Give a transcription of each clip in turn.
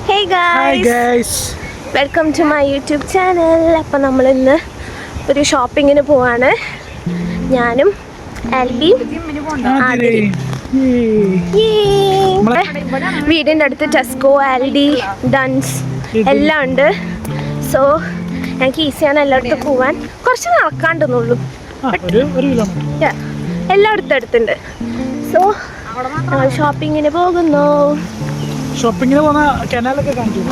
Hey guys, welcome to my YouTube channel. അപ്പോൾ നമ്മൾ ഇന്ന് ഒരു ഷോപ്പിങ്ങിന് പോവാണ്. ഞാനും ആൽബിയും ആതിരയും. വീടിൻ്റെ അടുത്ത് ടെസ്കോ, ആൽഡി, ഡൺസ് എല്ലാം ഉണ്ട്. സോ ഞങ്ങൾക്ക് ഈസിയാണ് എല്ലായിടത്തും പോവാൻ. കുറച്ച് നടക്കാണ്ടെന്നുള്ളൂ, എല്ലായിടത്തും അടുത്തുണ്ട്. സോ ഞങ്ങൾ ഷോപ്പിങ്ങിന് പോകുന്നു. ഷോപ്പിങ്ങിന് പോകുന്ന കനാലൊക്കെ കാണിച്ചു.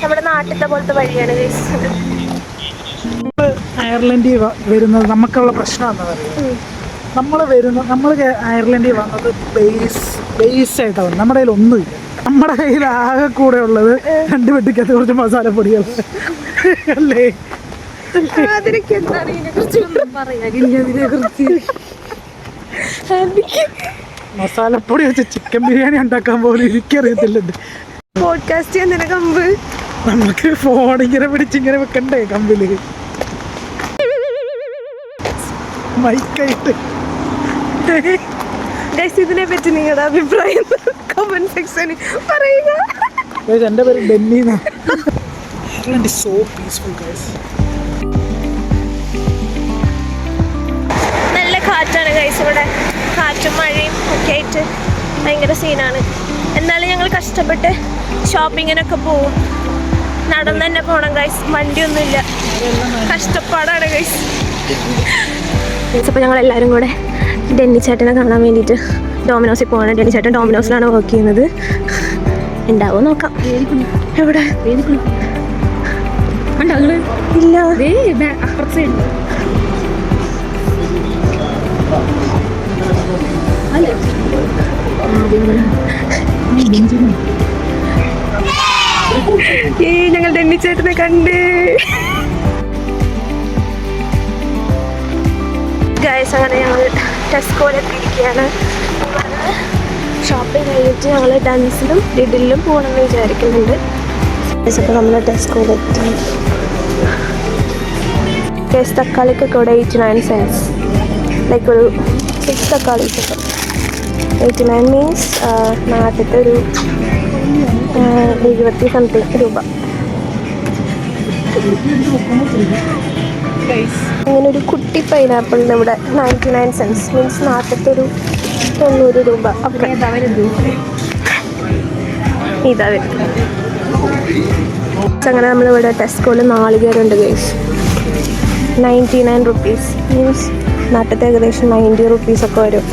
നമ്മുടെ നാട്ടിലത്തെ പോലത്തെ വഴിയാണ്. അയർലൻഡിൽ വരുന്നത് നമുക്കുള്ള പ്രശ്നം എന്താണെന്നറിയാം. നമ്മൾ അയർലൻഡിൽ വന്നത് ബേസ് ആയിട്ടാണ് വന്നത്. നമ്മുടെ കയ്യിൽ ഒന്നുമില്ല. നമ്മുടെ കയ്യിൽ ആകെ കൂടെ ഉള്ളത് 2 വെട്ടിക്കകത്ത് കുറച്ച് മസാലപ്പൊടികൾ അല്ലേ. മസാലപ്പൊടി വെച്ച് ചിക്കൻ ബിരിയാണി ഉണ്ടാക്കാൻ പോലും എനിക്കറിയത്തില്ലുണ്ട്. പോഡ്കാസ്റ്റ് ചെയ്യുന്നതിന് കമ്പ് നമുക്ക് ഫോൺ ഇങ്ങനെ പിടിച്ചിങ്ങനെ വെക്കണ്ടേ കമ്പില് മൈക്കായിട്ട്. ഇതിനെ പറ്റി നിങ്ങളുടെ അഭിപ്രായം കമന്റ് സെക്ഷനിൽ പറയുക. എൻ്റെ പേര് ബെന്നി. So peaceful guys. നല്ല കാറ്റാണ് ഗൈസ് ഇവിടെ. കാറ്റും മഴയും ഒക്കെ ആയിട്ട് ഭയങ്കര സീനാണ്. എന്നാലും ഞങ്ങൾ കഷ്ടപ്പെട്ട് ഷോപ്പിങ്ങിനൊക്കെ പോവും. നടന്ന് തന്നെ പോകണം ഗൈസ്, വണ്ടിയൊന്നുമില്ല. കഷ്ടപ്പാടാണ് ഗൈസ്. അപ്പോൾ ഞങ്ങളെല്ലാവരും കൂടെ ഡെന്നി ചേട്ടനെ കാണാൻ വേണ്ടിയിട്ട് ഡോമിനോസിൽ പോവാണ്. ഡെന്നി ചേട്ടൻ ഡോമിനോസിലാണ് വർക്ക് ചെയ്യുന്നത്. ഉണ്ടാവോ നോക്കാം. എവിടെ ഇല്ല. ഞങ്ങൾ ഡെന്നി ചേട്ടനെ കണ്ട്. ഗൈസ് അങ്ങനെ ഞങ്ങൾ ടെസ്കോയിലെത്തിയിരിക്കുകയാണ്. ഷോപ്പിംഗ് കഴിഞ്ഞിട്ട് ഞങ്ങൾ ഡൺസിലും ലിഡിലും പോകണമെന്ന് വിചാരിക്കുന്നുണ്ട്. അപ്പോൾ നമ്മൾ ടെസ്കോയിലെത്തി. കേസ് തക്കാളിക്കൊക്കെ ഇവിടെ 89 cents. ലൈക്ക് ഒരു 6 തക്കാളിക്കൊക്കെ 89 മീൻസ് നാട്ടിലത്തെ ഒരു 70 സംതിങ് രൂപ. അങ്ങനെ ഒരു കുട്ടി പൈനാപ്പിളിന് ഇവിടെ 99 cents മീൻസ് നാട്ടിലത്തെ ഒരു 90 രൂപ ഒക്കെ. ഇതാ വരുന്നത്. അങ്ങനെ നമ്മളിവിടെ ടെസ്കോയിൽ നാളികേരുണ്ട് ഗൈസ്. 99 rupees മീൻസ് നാട്ടിലത്തെ ഏകദേശം 90 rupees ഒക്കെ വരും.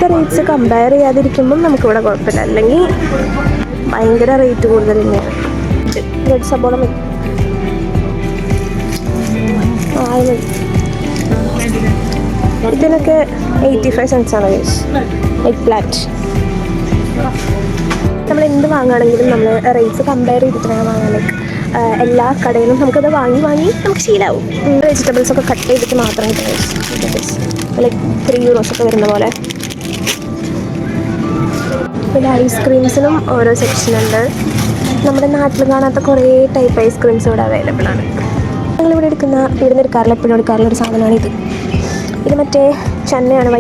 ഇപ്പോഴത്തെ റേറ്റ്സ് കമ്പയർ ചെയ്യാതിരിക്കുമ്പം നമുക്കിവിടെ കുഴപ്പമില്ല. അല്ലെങ്കിൽ ഭയങ്കര റേറ്റ് കൂടുതൽ തന്നെയാണ്. റെഡ് സബോള ഇതിനൊക്കെ 85 cents ആണ് ഗൈസ്. എഗ് പ്ലാറ്റ് നമ്മൾ എന്ത് വാങ്ങുകയാണെങ്കിലും നമ്മൾ റേറ്റ്സ് കമ്പയർ ചെയ്തിട്ട് വേണം വാങ്ങാൻ. ലൈക്ക് എല്ലാ കടയിലും നമുക്കത് വാങ്ങി നമുക്ക് ശീലമാവും. വെജിറ്റബിൾസ് ഒക്കെ കട്ട് ചെയ്തിട്ട് മാത്രം ലൈക്ക് 3 euros ഒക്കെ വരുന്ന പോലെ. പിന്നെ ഐസ്ക്രീംസിനും ഓരോ സെക്ഷനുണ്ട്. നമ്മുടെ നാട്ടിൽ കാണാത്ത കുറേ ടൈപ്പ് ഐസ്ക്രീംസ് ഇവിടെ അവൈലബിൾ ആണ്. ഞങ്ങളിവിടെ ഇവിടുന്ന് എടുക്കാറില്ല, എപ്പോഴും എടുക്കാറുള്ള ഒരു സാധനമാണ് ഇത്. ഇത് മറ്റേ ചെന്നയാണ്,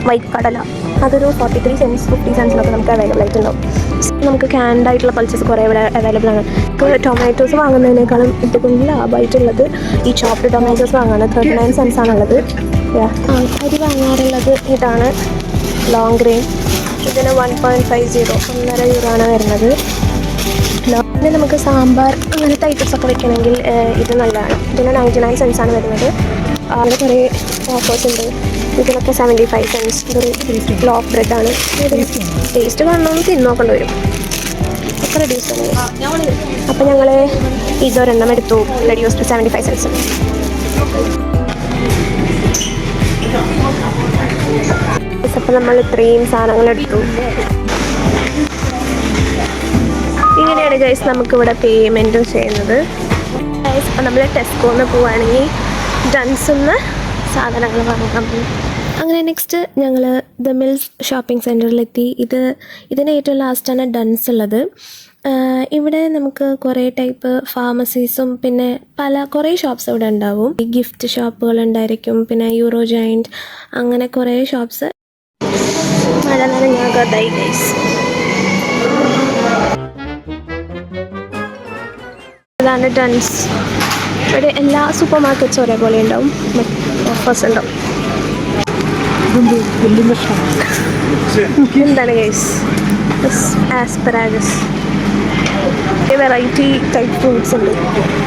വൈറ്റ് കടല. അതൊരു 43 cents 50 centസിനൊക്കെ നമുക്ക് അവൈലബിൾ ആയിട്ടുണ്ടാവും. നമുക്ക് ക്യാൻഡ് ആയിട്ടുള്ള പൾസസ് കുറേ ഇവിടെ അവൈലബിൾ ആണ്. ഇപ്പോൾ ടൊമാറ്റോസ് വാങ്ങുന്നതിനേക്കാളും ഇതുകൊണ്ട് ലാഭമായിട്ടുള്ളത് ഈ ചോപ്ഡ് ടൊമാറ്റോസ് വാങ്ങാണ്. 39 cents ആണുള്ളത്. അരി വാങ്ങാറുള്ളത് ഇതാണ്, ലോങ് ഗ്രെയിൻ. ഇതിന് 1.50 1.5 euro ആണ് വരുന്നത്. പിന്നെ നമുക്ക് സാമ്പാർ അങ്ങനത്തെ ഐറ്റംസ് ഒക്കെ വെക്കണമെങ്കിൽ ഇത് നല്ലതാണ്. ഇതിന് 99 cents ആണ് വരുന്നത്. അങ്ങനെ കുറേ ഓഫേഴ്സ് ഉണ്ട്. ഇതിനൊക്കെ 75 cents. ഇതൊരു ലോഫ് ബ്രെഡാണ്. ടേസ്റ്റ് കാണണമെന്ന് തിന്ന് നോക്കേണ്ടി വരും. ഒക്കെ റെഡ്യൂസ് ആണ്. അപ്പം ഞങ്ങൾ ഇതൊരെണ്ണം എടുത്തു. Reduce to 75 cents. അപ്പം നമ്മൾ ഇത്രയും സാധനങ്ങൾ എടുത്തു. ഇങ്ങനെയാണ് ഗൈസ് നമുക്കിവിടെ പേയ്മെൻറ്റും ചെയ്യുന്നത്. ഗൈസ് അപ്പം നമ്മൾ ടെസ്കോന്ന് പോവുകയാണെങ്കിൽ ഡൺസിന്ന് സാധനങ്ങൾ വാങ്ങാൻ പോകും. അങ്ങനെ നെക്സ്റ്റ് ഞങ്ങൾ ദ മിൽസ് ഷോപ്പിംഗ് സെൻറ്ററിലെത്തി. ഇതിന് ഏറ്റവും ലാസ്റ്റാണ് ഡൺസ് ഉള്ളത്. ഇവിടെ നമുക്ക് കുറേ ടൈപ്പ് ഫാർമസീസും പിന്നെ കുറേ ഷോപ്സ് ഇവിടെ ഉണ്ടാവും. ഗിഫ്റ്റ് ഷോപ്പുകൾ ഉണ്ടായിരിക്കും, പിന്നെ യൂറോ ജയൻറ്റ്, അങ്ങനെ കുറേ ഷോപ്സ് മഴ നനഞ്ഞാകാതായി ഗൈസ്. ഇതാണ് ഡൺസ്. ഇവിടെ എല്ലാ സൂപ്പർ മാർക്കറ്റ്സും ഒരേപോലെ ഉണ്ടാവും, ഓഫേഴ്സ് ഉണ്ടാവും. എന്താണ് guys? Asparagus. Variety type fruits ഉണ്ട്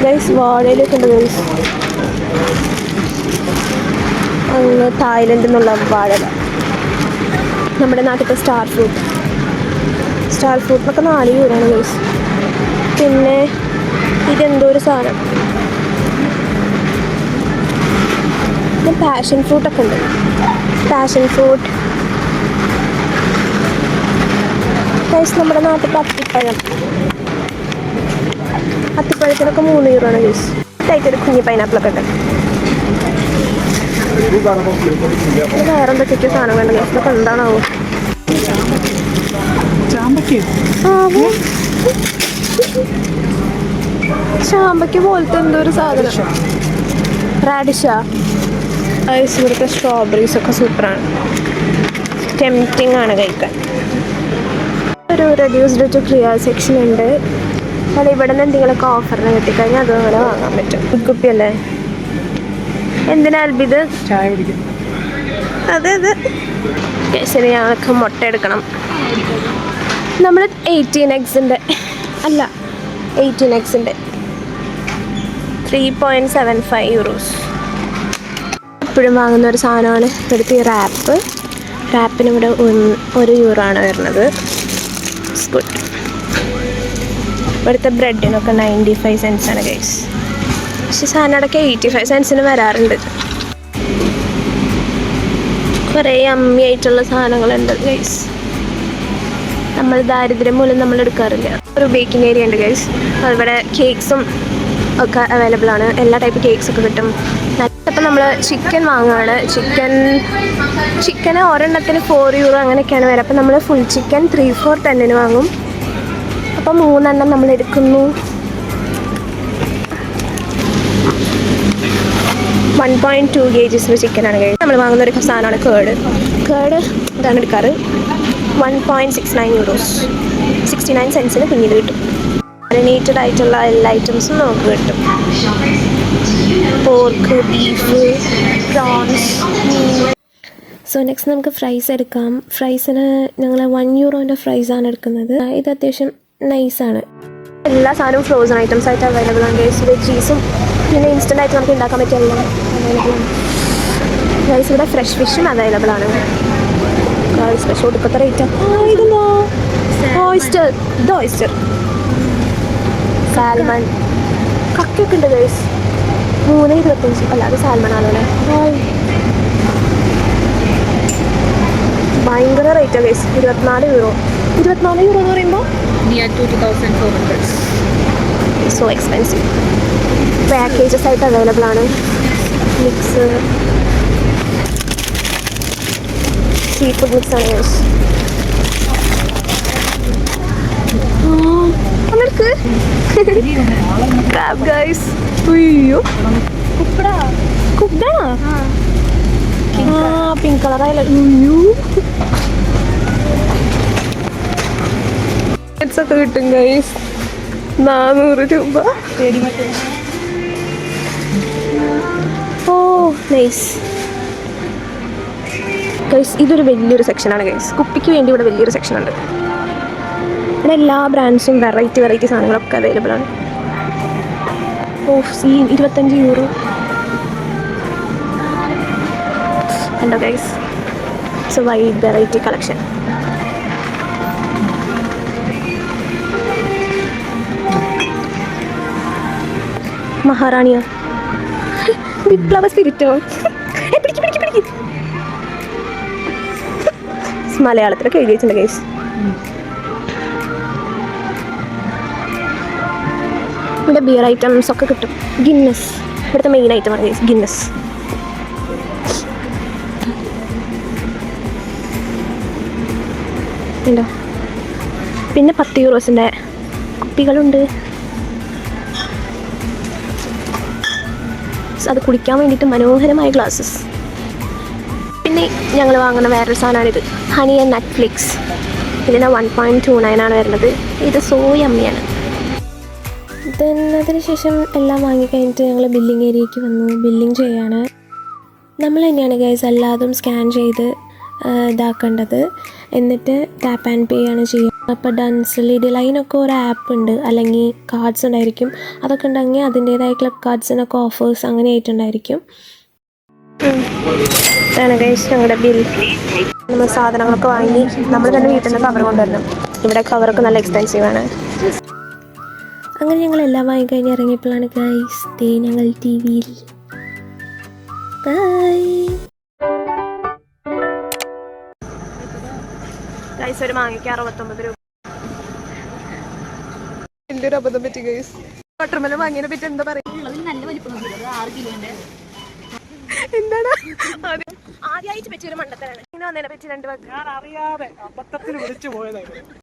ഗൈസ്. വാഴയിലൊക്കെ ഉണ്ട് ഗൈസ്. അങ്ങ് തായ്ലൻഡിൽ നിന്നുള്ള വാഴ. നമ്മുടെ നാട്ടിലത്തെ സ്റ്റാർ ഫ്രൂട്ടിനൊക്കെ 4 യൂറാണ് ഗൈസ്. പിന്നെ ഇതെന്തോ ഒരു സാധനം, പാഷൻ ഫ്രൂട്ടൊക്കെ ഉണ്ട്. Passion fruit guys. നമ്മുടെ നാട്ടിലത്തെ അത്തിപ്പഴത്തിനൊക്കെ 3 യൂറാണ് ഗൈസ്. ടൈറ്റൊരു കുഞ്ഞി പൈനാപ്പിളൊക്കെ ഉണ്ട്. വേറെ എന്തൊക്കെയൊക്കെ സാധനങ്ങളുണ്ട് ഗൈസ്. ഇതൊക്കെ എന്താണാവോ? ചാമ്പയ്ക്ക് പോലത്തെ എന്തോ ഒരു സാധനം. റാഡിഷാ. ഇവിടുത്തെ സ്ട്രോബെറീസ് ഒക്കെ സൂപ്പറാണ്, ടെംപ്റ്റിംഗ് ആണ് കഴിക്കാൻ. ഒരു റെഡ്യൂസ്ഡ് ടു ക്ലിയർ സെക്ഷൻ ഉണ്ട്. അത് ഇവിടെ നിന്ന് എന്തെങ്കിലുമൊക്കെ ഓഫറിന് കിട്ടിക്കഴിഞ്ഞാൽ അതുപോലെ വാങ്ങാൻ പറ്റും. കുപ്പിയല്ലേ? എന്തിനാ അൽബിത്? ചായ കുടിക്കും. അതെ അതെ. ശരി, ഞങ്ങൾക്ക് മുട്ട എടുക്കണം. നമ്മൾ 18 എഗ്സിൻ്റെ 3.75 യൂറോസ്. എപ്പോഴും വാങ്ങുന്ന ഒരു സാധനമാണ് ഇവിടുത്തെ ഈ റാപ്പിന് ഇവിടെ 1 യൂറോ ആണ് വരുന്നത്. ഗുഡ്. ഇവിടുത്തെ ബ്രെഡിനൊക്കെ 95 സെൻസ് ആണ് ഗൈസ്. പക്ഷെ സാധനമൊക്കെ 85 സെൻസിന് വരാറുണ്ട്. കുറേ അമ്മി ആയിട്ടുള്ള സാധനങ്ങളുണ്ട് ഗൈസ്. നമ്മൾ ദാരിദ്ര്യം മൂലം നമ്മൾ എടുക്കാറില്ല. ഒരു ബേക്കിംഗ് ഏരിയ ഉണ്ട് ഗൈസ്. ഇവിടെ കേക്ക്സും ഒക്കെ അവൈലബിൾ ആണ്. എല്ലാ ടൈപ്പ് കേക്ക്സൊക്കെ കിട്ടും. ഇപ്പം നമ്മൾ ചിക്കൻ വാങ്ങുകയാണ്. ചിക്കന് ഒരെണ്ണത്തിന് 4 യൂറോ അങ്ങനെയൊക്കെയാണ് വരിക. അപ്പം നമ്മൾ ഫുൾ ചിക്കൻ 3/4 വാങ്ങും. അപ്പം 3 എണ്ണം നമ്മൾ എടുക്കുന്നു. 1.2 kgs ചിക്കനാണ് കഴിയുന്നത്. നമ്മൾ വാങ്ങുന്ന ഒരു സാധനമാണ് കേട് ഇതാണ് എടുക്കാറ്. 1.69 യൂറോസ്, 69 സെൻസിന് പിന്നീട് കിട്ടും. മാരിനേറ്റഡ് ആയിട്ടുള്ള എല്ലാ ഐറ്റംസും നമുക്ക് കിട്ടും. Pork, beef, prawns. So next നമുക്ക് ഫ്രൈസ് എടുക്കാം. ഫ്രൈസിന് ഞങ്ങൾ 1 യൂറോൻ്റെ ഫ്രൈസാണ് എടുക്കുന്നത്. ഇത് അത്യാവശ്യം നൈസാണ്. എല്ലാ സാധനവും ഫ്രോസൺ ഐറ്റംസ് ആയിട്ട് അവൈലബിൾ ആണ്. വെജീസും പിന്നെ ഇൻസ്റ്റൻ്റ് ആയിട്ട് നമുക്ക് ഉണ്ടാക്കാൻ പറ്റിയ എല്ലാം അവൈലബിൾ ആണ്. ഗൈസ് ഇവിടെ ഫ്രഷ് ഫിഷും അവൈലബിൾ ആണ്. സ്പെഷ്യൽ കൊടുക്കത്തെ റേറ്റാണ്. ഇതെന്താ? ഓയിസ്റ്റർ. സാൽമൺ. കക്കയൊക്കെ ഉണ്ട് ഗൈസ്. 3.25. അല്ല, അത് സാൽമൺ ആണല്ലേ. ഭയങ്കര റേറ്റാണ് ഗൈസ്. 24 യൂറോ. 24 യൂറോ എന്ന് പറയുമ്പോൾ near to 2,400. So expensive. Packages ആയിട്ട് അവൈലബിൾ ആണ്. മിക്സ് സീ ഫുഡ് മിക്സ് ആണ് ഗൈസ്. അതെനിക്ക് ക്രാബ് ഗൈസ്. അയ്യോ, കുക്ക്ഡാ? പിങ്ക് കളറായാലും. അയ്യോ, ഒക്കെ കിട്ടും ഗൈസ്. 400 രൂപ. ഓ നൈസ് ഗൈസ്. ഇതൊരു വലിയൊരു സെക്ഷനാണ് ഗൈസ്. കുപ്പിക്ക് വേണ്ടി ഇവിടെ വലിയൊരു സെക്ഷനുണ്ട്. ഇവിടെ എല്ലാ ബ്രാൻഡ്സും വെറൈറ്റി സാധനങ്ങളൊക്കെ അവൈലബിൾ ആണ്. 25 യൂറോ ഉണ്ടോ guys. It's a wide variety collection. മഹാറാണിയോ, വിപ്ലവ സ്പിരിറ്റോ. മലയാളത്തിലൊക്കെ എഴുതി വെച്ചിട്ടുണ്ട് ഗൈസ്. ഇവിടെ ബിയർ ഐറ്റംസ് ഒക്കെ കിട്ടും. ഗിന്നസ് ഇവിടുത്തെ മെയിൻ ഐറ്റമാണ് ഗൈസ്, ഗിന്നസ്. ഉണ്ടോ? പിന്നെ 10 യൂറോസിൻ്റെ കുപ്പികളുണ്ട്. അത് കുടിക്കാൻ വേണ്ടിയിട്ട് മനോഹരമായ ഗ്ലാസ്സസ്. പിന്നെ ഞങ്ങൾ വാങ്ങുന്ന വേറൊരു സാധനമാണിത്, ഹണി ആൻഡ് നെറ്റ്ഫ്ലിക്സ്. ഇതിന് 1.29 ആണ് വരുന്നത്. ഇത് സോ യമ്മിയാണ്. അതിന് ശേഷം എല്ലാം വാങ്ങിക്കഴിഞ്ഞിട്ട് ഞങ്ങൾ ബില്ലിംഗ് ഏരിയയ്ക്ക് വന്നു. ബില്ലിംഗ് ചെയ്യാണ്. നമ്മൾ തന്നെയാണ് ഗൈസ് എല്ലാതും സ്കാൻ ചെയ്ത് ഇതാക്കേണ്ടത്. എന്നിട്ട് ടാപ്പ് ആൻഡ് പേ ആണ് ചെയ്യുക. അപ്പോൾ ഡൻസിൽ ഇതിൽ അതിനൊക്കെ ഒരു ആപ്പ് ഉണ്ട്, അല്ലെങ്കിൽ കാർഡ്സ് ഉണ്ടായിരിക്കും. അതൊക്കെ ഉണ്ടെങ്കിൽ അതിൻ്റേതായ ക്ലബ് കാർഡ്സിനൊക്കെ ഓഫേഴ്സ് അങ്ങനെ ആയിട്ടുണ്ടായിരിക്കും. ഇതാണ് ഗൈസ് ഞങ്ങളുടെ ബിൽ. നമ്മൾ സാധനങ്ങളൊക്കെ വാങ്ങി നമ്മൾ തന്നെ വീട്ടിൽ നിന്ന് കവർ കൊണ്ടുവരണം. ഇവിടെ കവറൊക്കെ നല്ല എക്സ്പെൻസീവാണ്. അങ്ങനെ ഞങ്ങൾ എല്ലാം വാങ്ങിക്കഴിഞ്ഞ് ഇറങ്ങിയപ്പോഴാണ് ഗൈസ് ഞങ്ങൾ TV-യിൽ. Bye guys. ഒരു മാങ്ങയ്ക്ക് 69 രൂപ. എൻ്റെ ഒരു അബദ്ധം പറ്റി ഗൈസ്. വാട്ടർമെലൺ വാങ്ങിയതിനെ പറ്റി എന്താ പറയുക? എന്താണ് ആദ്യമായിട്ട് പറ്റിയൊരു മണ്ടത്തരാണ്. ഇങ്ങനെ വന്നതിനെ പറ്റി 2 വാക്ക്. ഞാൻ അറിയാതെ അബദ്ധത്തിൽ വിളിച്ചു പോയതായിരുന്നു.